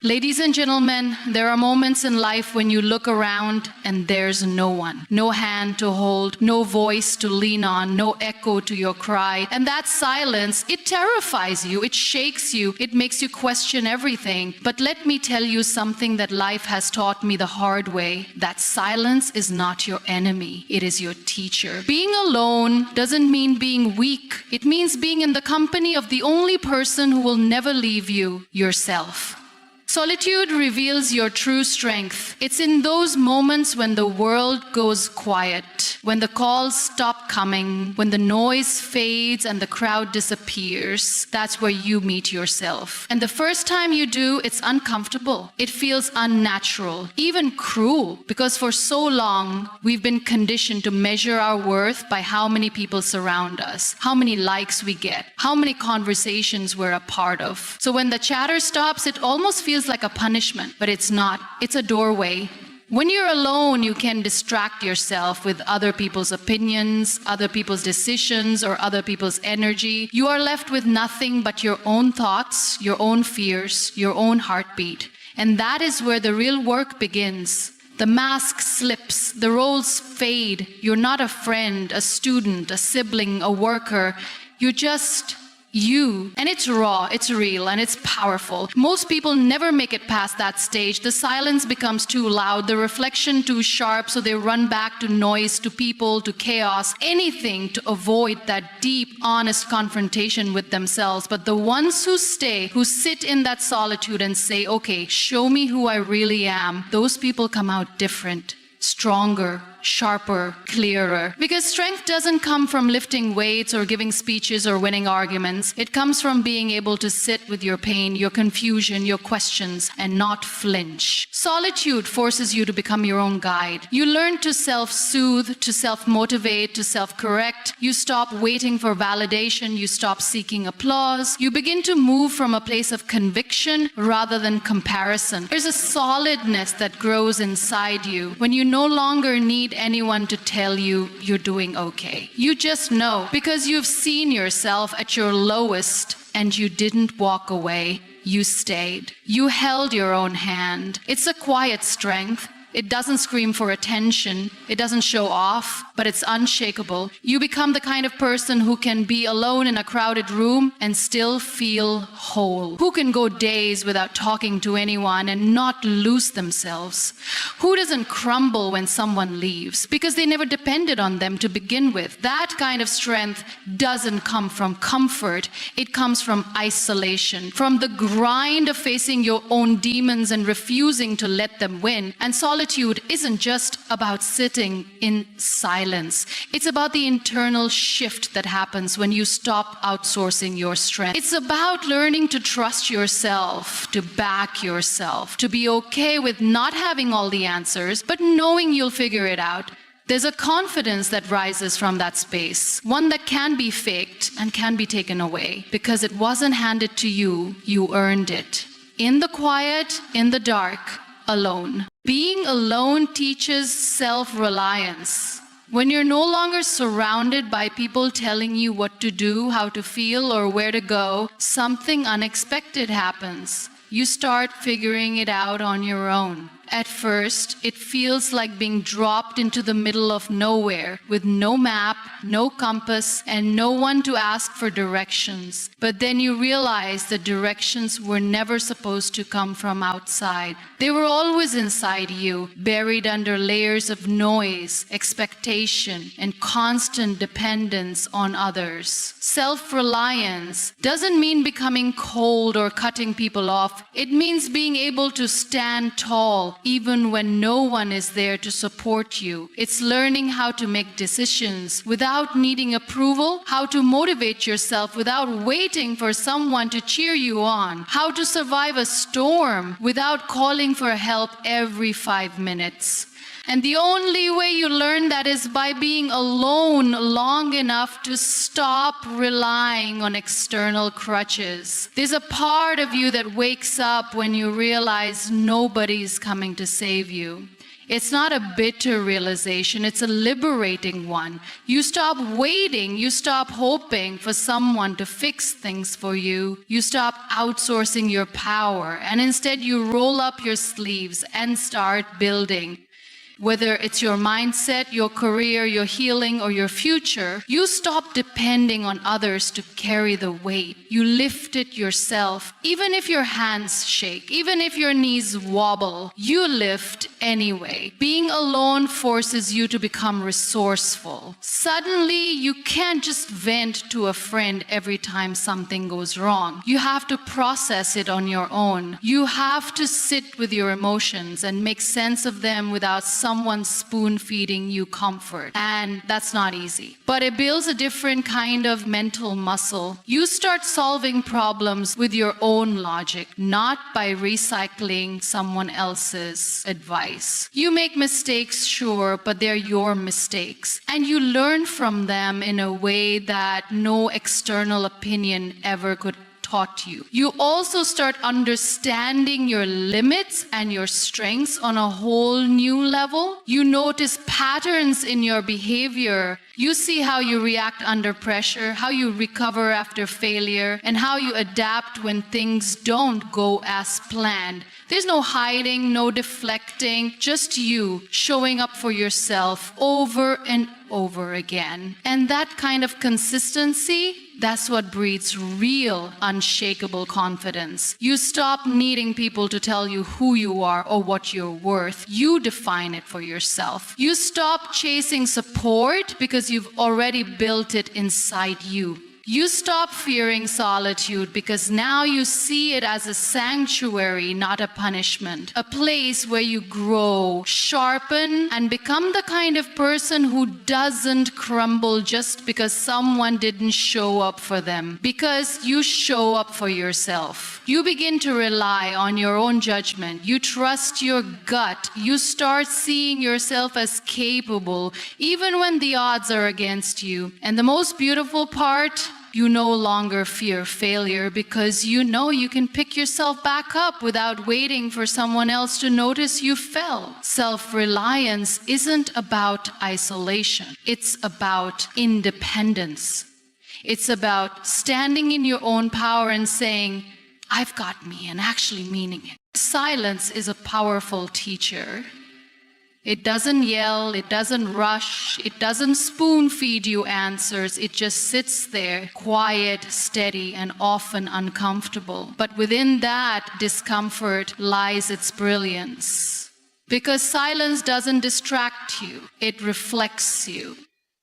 Ladies and gentlemen, there are moments in life when you look around and there's no one. No hand to hold, no voice to lean on, no echo to your cry. And that silence, it terrifies you, it shakes you, it makes you question everything. But let me tell you something that life has taught me the hard way. That silence is not your enemy, it is your teacher. Being alone doesn't mean being weak. It means being in the company of the only person who will never leave you, yourself. Solitude reveals your true strength. It's in those moments when the world goes quiet, when the calls stop coming, when the noise fades and the crowd disappears. That's where you meet yourself. And the first time you do, it's uncomfortable. It feels unnatural, even cruel, because for so long, we've been conditioned to measure our worth by how many people surround us, how many likes we get, how many conversations we're a part of. So when the chatter stops, it almost feels like a punishment, but it's not. It's a doorway. When you're alone, you can distract yourself with other people's opinions, other people's decisions, or other people's energy. You are left with nothing but your own thoughts, your own fears, your own heartbeat. And that is where the real work begins. The mask slips, the roles fade. You're not a friend, a student, a sibling, a worker. You're just you. And it's raw, it's real, and it's powerful. Most people never make it past that stage. The silence becomes too loud, the reflection too sharp, so they run back to noise, to people, to chaos, anything to avoid that deep, honest confrontation with themselves. But the ones who stay, who sit in that solitude and say, okay, show me who I really am, those people come out different, stronger, sharper, clearer. Because strength doesn't come from lifting weights or giving speeches or winning arguments. It comes from being able to sit with your pain, your confusion, your questions, and not flinch. Solitude forces you to become your own guide. You learn to self-soothe, to self-motivate, to self-correct. You stop waiting for validation. You stop seeking applause. You begin to move from a place of conviction rather than comparison. There's a solidness that grows inside you when you no longer need anyone to tell you you're doing okay. You just know because you've seen yourself at your lowest and you didn't walk away. You stayed. You held your own hand. It's a quiet strength. It doesn't scream for attention. It doesn't show off, but it's unshakable. You become the kind of person who can be alone in a crowded room and still feel whole. Who can go days without talking to anyone and not lose themselves? Who doesn't crumble when someone leaves because they never depended on them to begin with? That kind of strength doesn't come from comfort. It comes from isolation, from the grind of facing your own demons and refusing to let them win. And solitude isn't just about sitting in silence. It's about the internal shift that happens when you stop outsourcing your strength. It's about learning to trust yourself, to back yourself, to be okay with not having all the answers, but knowing you'll figure it out. There's a confidence that rises from that space, one that can be faked and can be taken away because it wasn't handed to you, you earned it. In the quiet, in the dark, alone. Being alone teaches self-reliance. When you're no longer surrounded by people telling you what to do, how to feel, or where to go, something unexpected happens. You start figuring it out on your own. At first, it feels like being dropped into the middle of nowhere with no map, no compass, and no one to ask for directions. But then you realize the directions were never supposed to come from outside. They were always inside you, buried under layers of noise, expectation, and constant dependence on others. Self-reliance doesn't mean becoming cold or cutting people off. It means being able to stand tall, even when no one is there to support you. It's learning how to make decisions without needing approval, how to motivate yourself without waiting for someone to cheer you on, how to survive a storm without calling for help every 5 minutes. And the only way you learn that is by being alone long enough to stop relying on external crutches. There's a part of you that wakes up when you realize nobody's coming to save you. It's not a bitter realization, it's a liberating one. You stop waiting, you stop hoping for someone to fix things for you. You stop outsourcing your power, and instead you roll up your sleeves and start building. Whether it's your mindset, your career, your healing, or your future, you stop depending on others to carry the weight. You lift it yourself. Even if your hands shake, even if your knees wobble, you lift anyway. Being alone forces you to become resourceful. Suddenly, you can't just vent to a friend every time something goes wrong. You have to process it on your own. You have to sit with your emotions and make sense of them without someone spoon-feeding you comfort. And that's not easy. But it builds a different kind of mental muscle. You start solving problems with your own logic, not by recycling someone else's advice. You make mistakes, sure, but they're your mistakes. And you learn from them in a way that no external opinion ever could taught you. You also start understanding your limits and your strengths on a whole new level. You notice patterns in your behavior. You see how you react under pressure, how you recover after failure, and how you adapt when things don't go as planned. There's no hiding, no deflecting, just you showing up for yourself over and over again. And that kind of consistency, that's what breeds real, unshakable confidence. You stop needing people to tell you who you are or what you're worth. You define it for yourself. You stop chasing support because you've already built it inside you. You stop fearing solitude because now you see it as a sanctuary, not a punishment. A place where you grow, sharpen, and become the kind of person who doesn't crumble just because someone didn't show up for them. Because you show up for yourself. You begin to rely on your own judgment. You trust your gut. You start seeing yourself as capable, even when the odds are against you. And the most beautiful part, you no longer fear failure because you know you can pick yourself back up without waiting for someone else to notice you fell. Self-reliance isn't about isolation. It's about independence. It's about standing in your own power and saying, I've got me, and actually meaning it. Silence is a powerful teacher. It doesn't yell, it doesn't rush, it doesn't spoon-feed you answers. It just sits there, quiet, steady, and often uncomfortable. But within that discomfort lies its brilliance. Because silence doesn't distract you, it reflects you.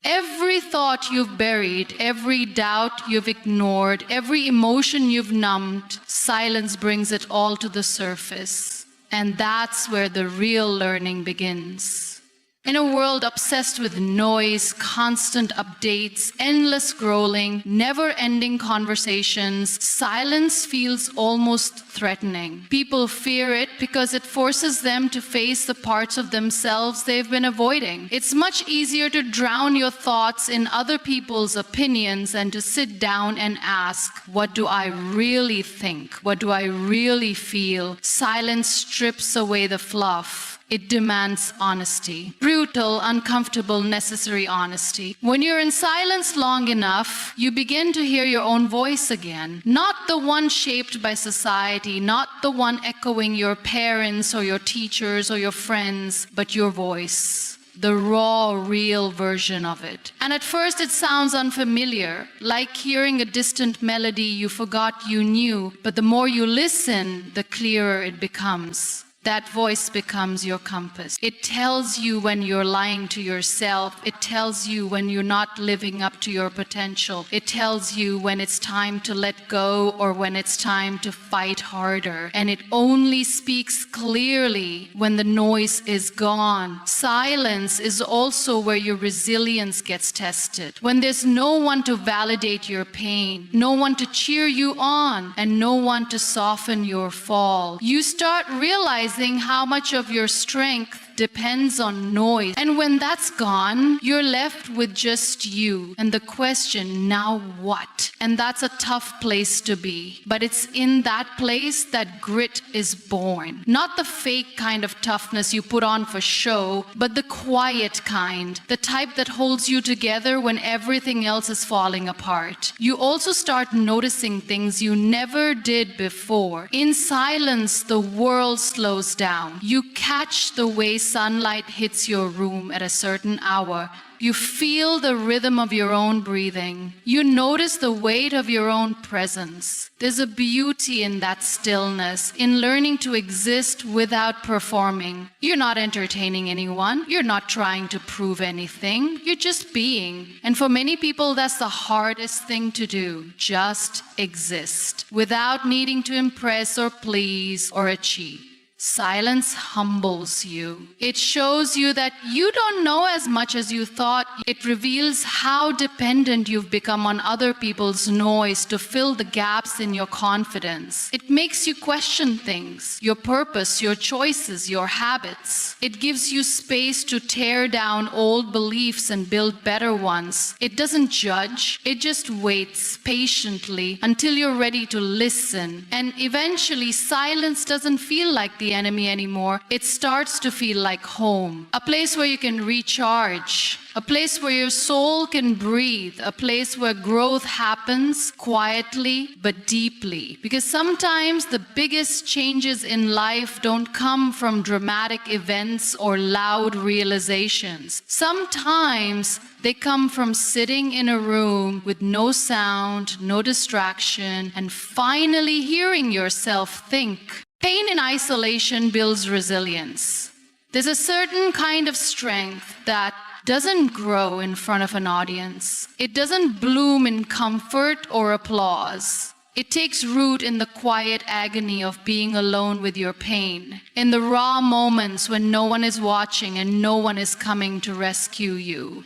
Every thought you've buried, every doubt you've ignored, every emotion you've numbed, silence brings it all to the surface. And that's where the real learning begins. In a world obsessed with noise, constant updates, endless scrolling, never-ending conversations, silence feels almost threatening. People fear it because it forces them to face the parts of themselves they've been avoiding. It's much easier to drown your thoughts in other people's opinions than to sit down and ask, what do I really think? What do I really feel? Silence strips away the fluff. It demands honesty. Brutal, uncomfortable, necessary honesty. When you're in silence long enough, you begin to hear your own voice again. Not the one shaped by society, not the one echoing your parents or your teachers or your friends, but your voice. The raw, real version of it. And at first it sounds unfamiliar, like hearing a distant melody you forgot you knew, but the more you listen, the clearer it becomes. That voice becomes your compass. It tells you when you're lying to yourself. It tells you when you're not living up to your potential. It tells you when it's time to let go or when it's time to fight harder. And it only speaks clearly when the noise is gone. Silence is also where your resilience gets tested. When there's no one to validate your pain, no one to cheer you on, and no one to soften your fall, you start realizing how much of your strength depends on noise. And when that's gone, you're left with just you. And the question, now what? And that's a tough place to be. But it's in that place that grit is born. Not the fake kind of toughness you put on for show, but the quiet kind, the type that holds you together when everything else is falling apart. You also start noticing things you never did before. In silence, the world slows down. You catch the way sunlight hits your room at a certain hour. You feel the rhythm of your own breathing. You notice the weight of your own presence. There's a beauty in that stillness, in learning to exist without performing. You're not entertaining anyone. You're not trying to prove anything. You're just being. And for many people, that's the hardest thing to do. Just exist without needing to impress or please or achieve. Silence humbles you. It shows you that you don't know as much as you thought. It reveals how dependent you've become on other people's noise to fill the gaps in your confidence. It makes you question things, your purpose, your choices, your habits. It gives you space to tear down old beliefs and build better ones. It doesn't judge. It just waits patiently until you're ready to listen. And eventually, silence doesn't feel like the enemy anymore. It starts to feel like home, a place where you can recharge, a place where your soul can breathe, a place where growth happens quietly but deeply. Because sometimes the biggest changes in life don't come from dramatic events or loud realizations. Sometimes they come from sitting in a room with no sound, no distraction, and finally hearing yourself think. Pain in isolation builds resilience. There's a certain kind of strength that doesn't grow in front of an audience. It doesn't bloom in comfort or applause. It takes root in the quiet agony of being alone with your pain, in the raw moments when no one is watching and no one is coming to rescue you.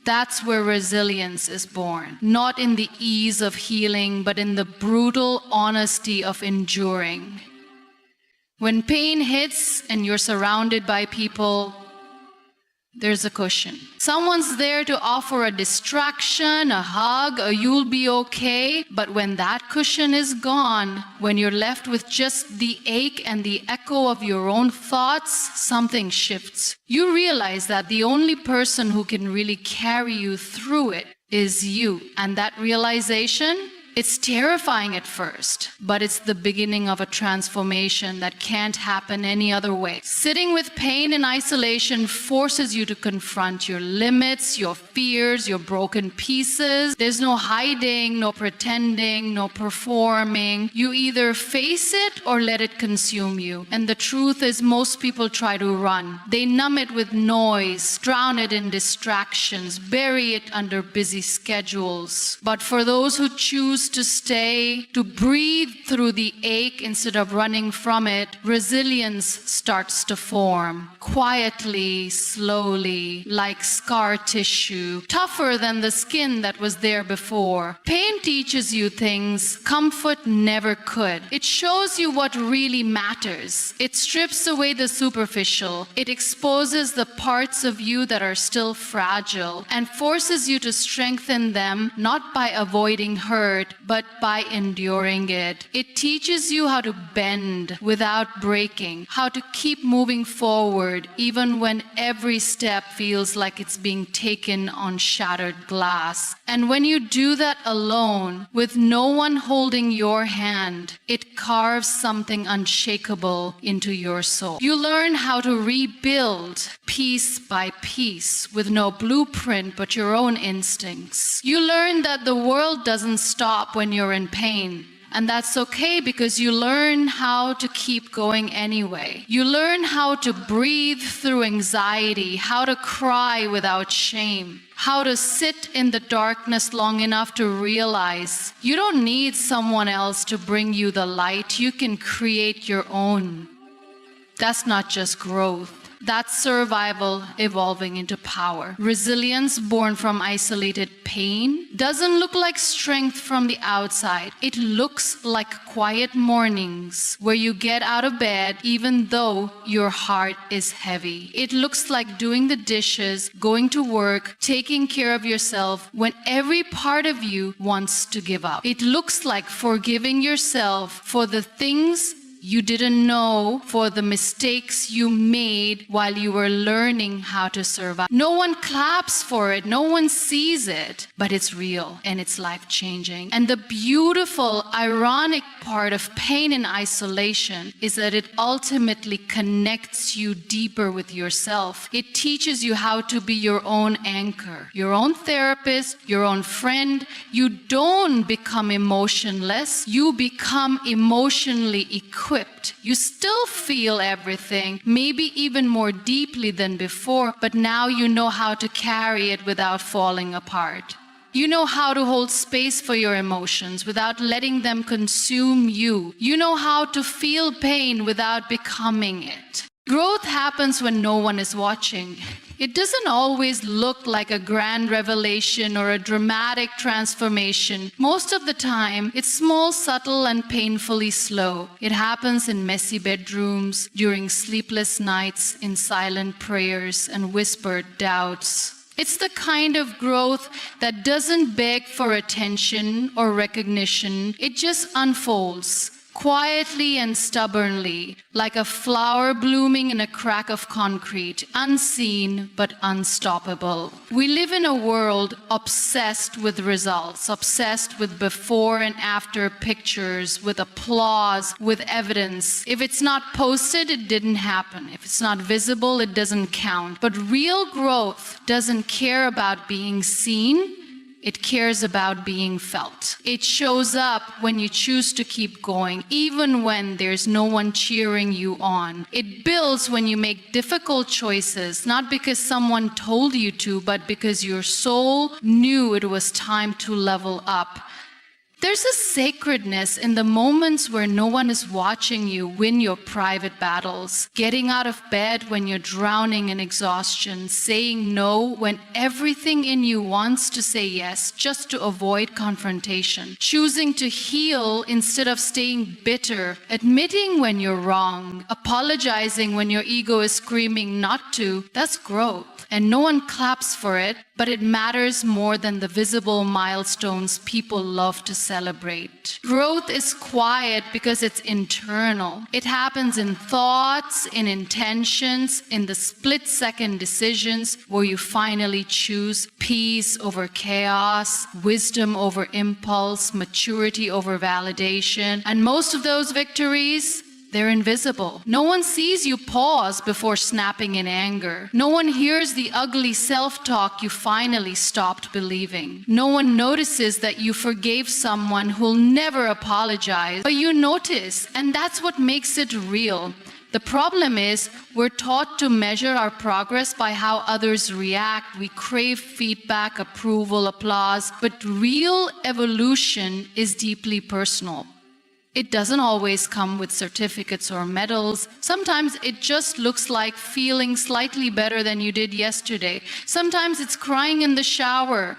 That's where resilience is born, not in the ease of healing, but in the brutal honesty of enduring. When pain hits and you're surrounded by people, there's a cushion. Someone's there to offer a distraction, a hug, a you'll be okay. But when that cushion is gone, when you're left with just the ache and the echo of your own thoughts, something shifts. You realize that the only person who can really carry you through it is you. And that realization, it's terrifying at first, but it's the beginning of a transformation that can't happen any other way. Sitting with pain in isolation forces you to confront your limits, your fears, your broken pieces. There's no hiding, no pretending, no performing. You either face it or let it consume you. And the truth is, most people try to run. They numb it with noise, drown it in distractions, bury it under busy schedules. But for those who choose to stay, to breathe through the ache instead of running from it, resilience starts to form. Quietly, slowly, like scar tissue, tougher than the skin that was there before. Pain teaches you things comfort never could. It shows you what really matters. It strips away the superficial. It exposes the parts of you that are still fragile and forces you to strengthen them, not by avoiding hurt, but by enduring it. It teaches you how to bend without breaking, how to keep moving forward even when every step feels like it's being taken on shattered glass. And when you do that alone, with no one holding your hand, it carves something unshakable into your soul. You learn how to rebuild piece by piece with no blueprint but your own instincts. You learn that the world doesn't stop when you're in pain. And that's okay, because you learn how to keep going anyway. You learn how to breathe through anxiety, how to cry without shame, how to sit in the darkness long enough to realize you don't need someone else to bring you the light. You can create your own. That's not just growth. That's survival evolving into power. Resilience born from isolated pain doesn't look like strength from the outside. It looks like quiet mornings where you get out of bed even though your heart is heavy. It looks like doing the dishes, going to work, taking care of yourself when every part of you wants to give up. It looks like forgiving yourself for the things you didn't know, for the mistakes you made while you were learning how to survive. No one claps for it, no one sees it, but it's real and it's life-changing. And the beautiful, ironic part of pain in isolation is that it ultimately connects you deeper with yourself. It teaches you how to be your own anchor, your own therapist, your own friend. You don't become emotionless, you become emotionally equipped. You still feel everything, maybe even more deeply than before, but now you know how to carry it without falling apart. You know how to hold space for your emotions without letting them consume you. You know how to feel pain without becoming it. Growth happens when no one is watching. It doesn't always look like a grand revelation or a dramatic transformation. Most of the time, it's small, subtle, and painfully slow. It happens in messy bedrooms, during sleepless nights, in silent prayers, and whispered doubts. It's the kind of growth that doesn't beg for attention or recognition. It just unfolds, quietly and stubbornly, like a flower blooming in a crack of concrete, unseen but unstoppable. We live in a world obsessed with results, obsessed with before and after pictures, with applause, with evidence. If it's not posted, it didn't happen. If it's not visible, it doesn't count. But real growth doesn't care about being seen. It cares about being felt. It shows up when you choose to keep going, even when there's no one cheering you on. It builds when you make difficult choices, not because someone told you to, but because your soul knew it was time to level up. There's a sacredness in the moments where no one is watching you win your private battles. Getting out of bed when you're drowning in exhaustion. Saying no when everything in you wants to say yes, just to avoid confrontation. Choosing to heal instead of staying bitter. Admitting when you're wrong. Apologizing when your ego is screaming not to. That's growth. And no one claps for it, but it matters more than the visible milestones people love to celebrate. Growth is quiet because it's internal. It happens in thoughts, in intentions, in the split-second decisions where you finally choose peace over chaos, wisdom over impulse, maturity over validation. And most of those victories, they're invisible. No one sees you pause before snapping in anger. No one hears the ugly self-talk you finally stopped believing. No one notices that you forgave someone who'll never apologize, but you notice, and that's what makes it real. The problem is, we're taught to measure our progress by how others react. We crave feedback, approval, applause, but real evolution is deeply personal. It doesn't always come with certificates or medals. Sometimes it just looks like feeling slightly better than you did yesterday. Sometimes it's crying in the shower.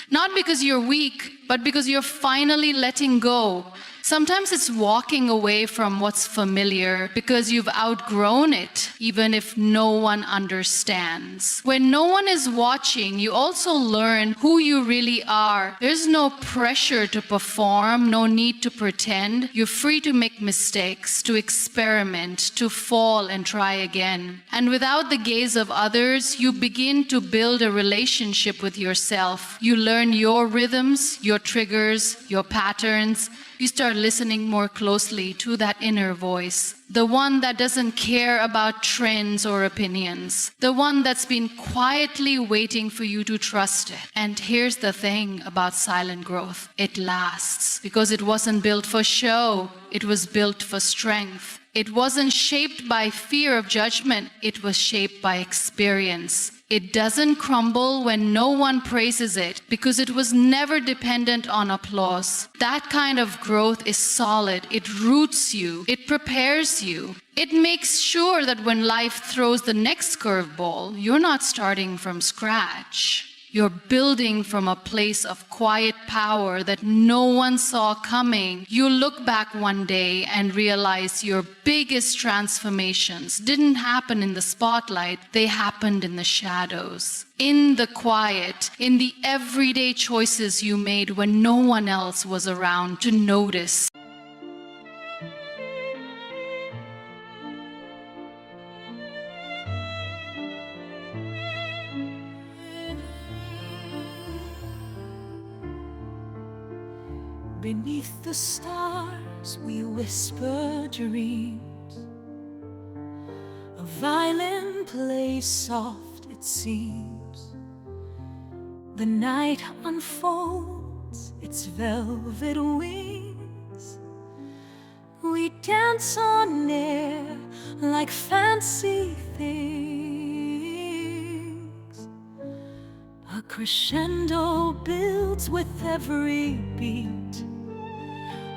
Not because you're weak, but because you're finally letting go. Sometimes it's walking away from what's familiar because you've outgrown it, even if no one understands. When no one is watching, you also learn who you really are. There's no pressure to perform, no need to pretend. You're free to make mistakes, to experiment, to fall and try again. And without the gaze of others, you begin to build a relationship with yourself. You learn your rhythms, your triggers, your patterns. You start listening more closely to that inner voice, the one that doesn't care about trends or opinions, the one that's been quietly waiting for you to trust it. And here's the thing about silent growth. It lasts because it wasn't built for show. It was built for strength. It wasn't shaped by fear of judgment. It was shaped by experience. It doesn't crumble when no one praises it because it was never dependent on applause. That kind of growth is solid. It roots you. It prepares you. It makes sure that when life throws the next curveball, you're not starting from scratch. You're building from a place of quiet power that no one saw coming. You look back one day and realize your biggest transformations didn't happen in the spotlight, they happened in the shadows. In the quiet, in the everyday choices you made when no one else was around to notice. Beneath the stars we whisper dreams. A violin plays soft, it seems. The night unfolds its velvet wings. We dance on air like fancy things. A crescendo builds with every beat.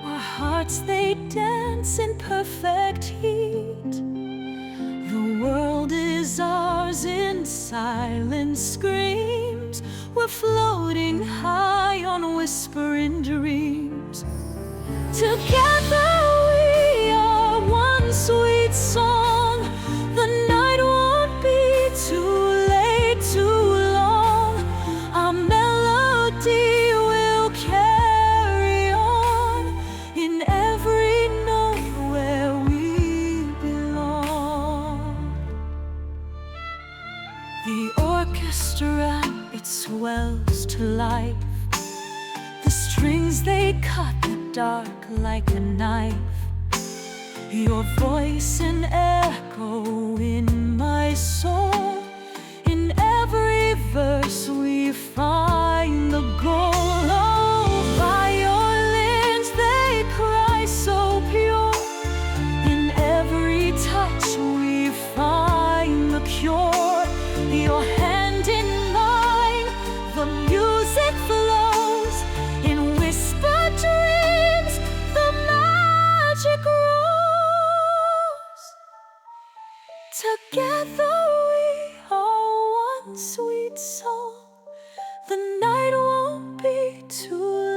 Our hearts, they dance in perfect heat. The world is ours in silent screams. We're floating high on whispering dreams. Together we are one sweet song. The night won't be too late, too long. Our melody will carry on in every note where we belong. The orchestra, it swells to life. The strings, they cut the dark like a knife. Your voice an echo in my soul. In every verse we find the goal. Oh, violins, they cry so pure. In every touch we find the cure. Your hand in mine, the music flows. In whispered dreams, the magic grows. Together we are one sweet soul. The night won't be too